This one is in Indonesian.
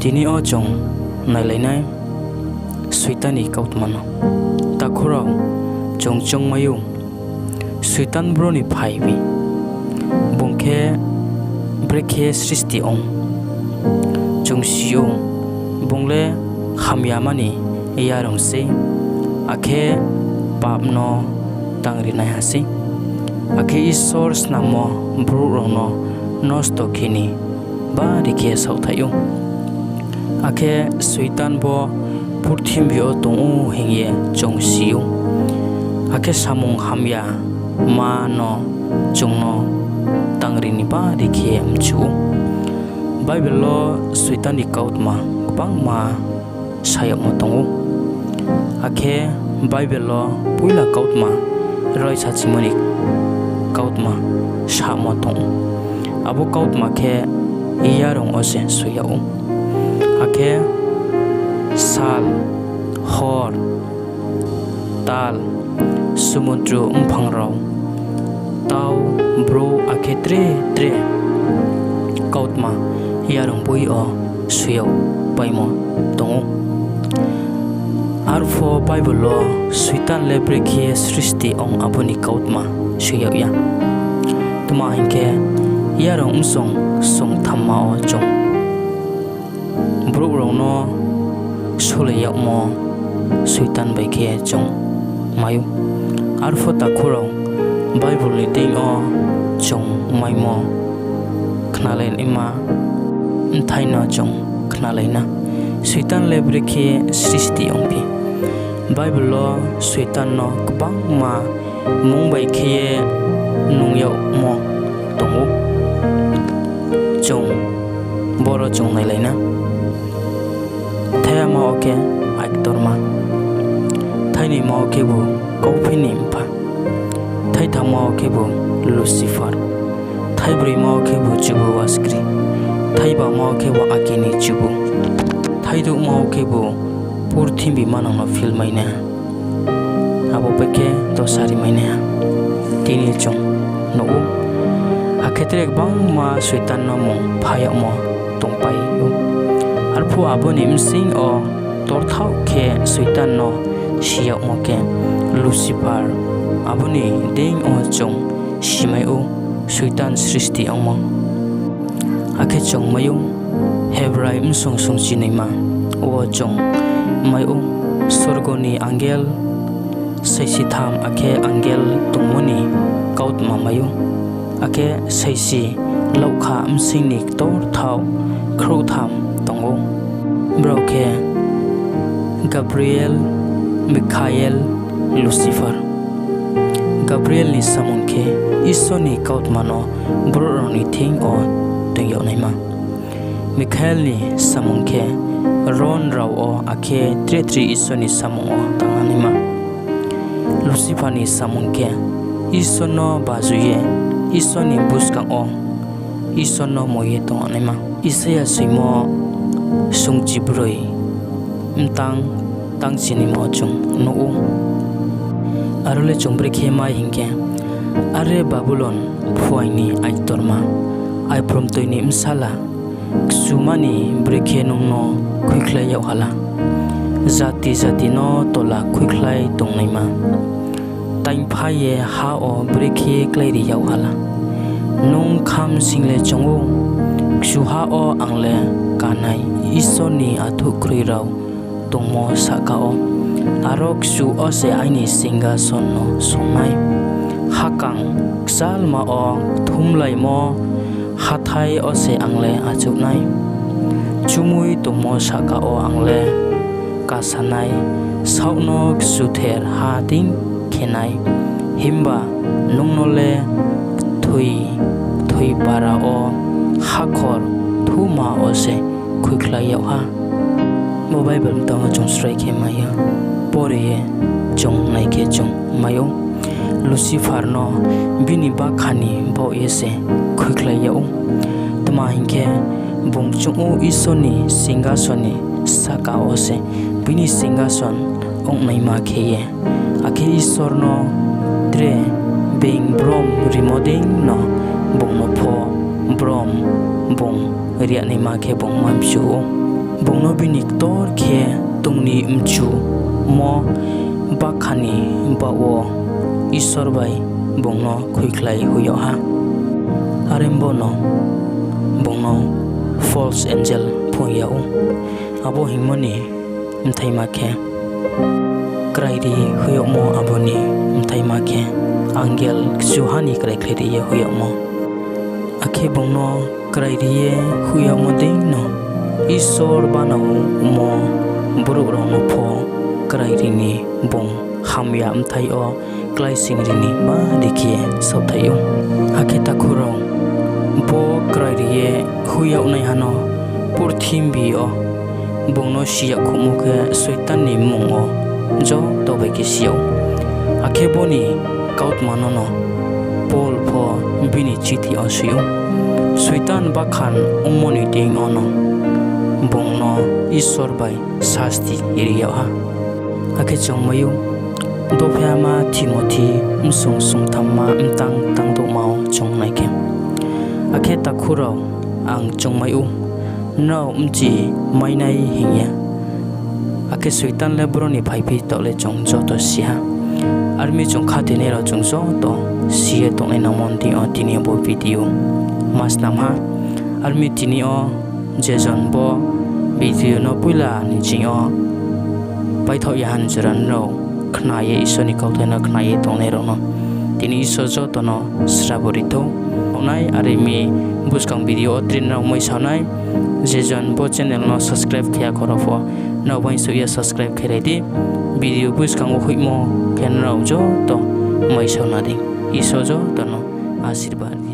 tini o chong nai lai nai suitani kautmano takhurao chong mayu suitan broni phaibi bongkhe brekhe sristi ong chongsiyo bongle khamyamani yarong se akhe papno tangri nai hasi akhe isor snamo brurono nosto khini ba dikhe sauthayu akhe suitan bo purthim bio tongu hengye chongsiyo akhe samung hamya ma no chungno tangri ni ba dikhe amchu bible lo suitan ni kautma bang ma sayap mo tongu akhe bible lo puila kautma roi chachimoni kautma shamo tongu abo kautma khe iyarong ose suyau akhe sal hor tal sumudro umphangrao tau bro akhe tre kautma iyarong bui o suyau paimo tongu arfo bible lo suitan lebrekhe sristi ong abuni kautma suyau ya tuma hinke yarong song thamma o chong bro no sole yak mo suitan baikhe chong mayu arfo takhuro bible ni ding o chong maimo khnalen ima thaina chong khnalaina suitan lebrekhe sristi ongpi bible lo suitan no kabang ma mungbai khe nungyau mo tongu chong boro chong nai laina thaya ma oke actor ma thaini ma oke bu kopini mpa thai tha ma oke bu lucifer thai bri ma oke bu chubu waskri thai ba ma oke bu akini chubu thai du ma oke bu purthim bi manang no film maina abo peke dosari maina tini chong no akhetrek bang ma suitan no mo phaya mo tongpai yu arphu aboni msing o torthau khe suitan no siya mo ke lucifer aboni ding o chong simai u suitan sristi ongmo akhe chong mayu hebrai msong song chinema o chong mayu sorgoni angel saisi tham akhe angel tungmoni kautma mayu akhe saisi lokha amsingni tor thau khro tham tongo brokhe gabriel mikhael lucifer gabriel ni samunkhe isoni kautmano broroni thing o tengyo naima mikhael ni samunkhe ron raw o akhe tre isoni samung o tanganima lucifer ni samunkhe isono bazuye isoni buskang o isono moye tonganima isaya simo sungji broi mtang tangchini mo chung no arole chombre khema hingke are babylon phuaini aitorma ai promtoini msala sumani brekhe nongno khuiklai yau hala jati no tola khuiklai tongnaima taing phaye ha o brekhe klairi yau hala nong kham single chongo ksu ha o angle kanai isoni athu khruirau tongmo sakao arok su ose aini singa sonno sonai hakang salma o thumlai mo hathai ose angle achunai chumui tongmo sakao angle kasanai saunok suther ha ding khenai himba nungnole thui para o hakhor thuma ose khuiklai yau ha mobile bam tong chong strai ke maya pore chong nai ke chong mayo lucifer no bini ba khani bo ese khuiklai yau tama hinke bong chung isoni singasoni saka ose bini singason ong nai ma kheye akhe isor no tre being brom remoding no bong no pho brom bong ria ni ma khe bong mam chu bongno binik tor khe tungni mchu mo bakhani bawo Ishwar bai bongno khuiklai huyo ha arembono bongno false angel phoyau abo hingmoni mthaima khe krairi huyo mo aboni mthaima khe angel suhani kraikleri huyo mo akhe bongno krairi huyo mo deino Ishwar banau mo buruk rong pho krairi ni bong hamya mthai o klai singrini ba dikhiye sauthayu akhe takhurong bo krairi huyo nai hano purthimbi o bongno siya khumuke soitanni mungo jo tobe kisiyo akhe boni kaut manono pol pho bini chithi asiyo soitan bakhan umoni ding ono bongno Ishwar bai sasti iriya ha akhe chongmayu dophyama Timothy msung sung thamma mtang tangdo mau chongnai ke akhe takhurau ang chongmayu no umchi mainai hingya akhe soitan le broni phaipi tole chongjo to sia army chong khate ne ra chongjo to sie to ne namon ti o tini bo video mas namha army tini o jejon bo video no puila ni jingo paitho yahan juran ro khnaye isoni kauthena khnaye to ne ro no tini isojo to no sraborito onai army buskang video trin na moi sanai jejon bo channel no subscribe khya korofo no bai suya subscribe khere di video buskang khuimo ken rau jo to mai sanadi isojo to no ashirwad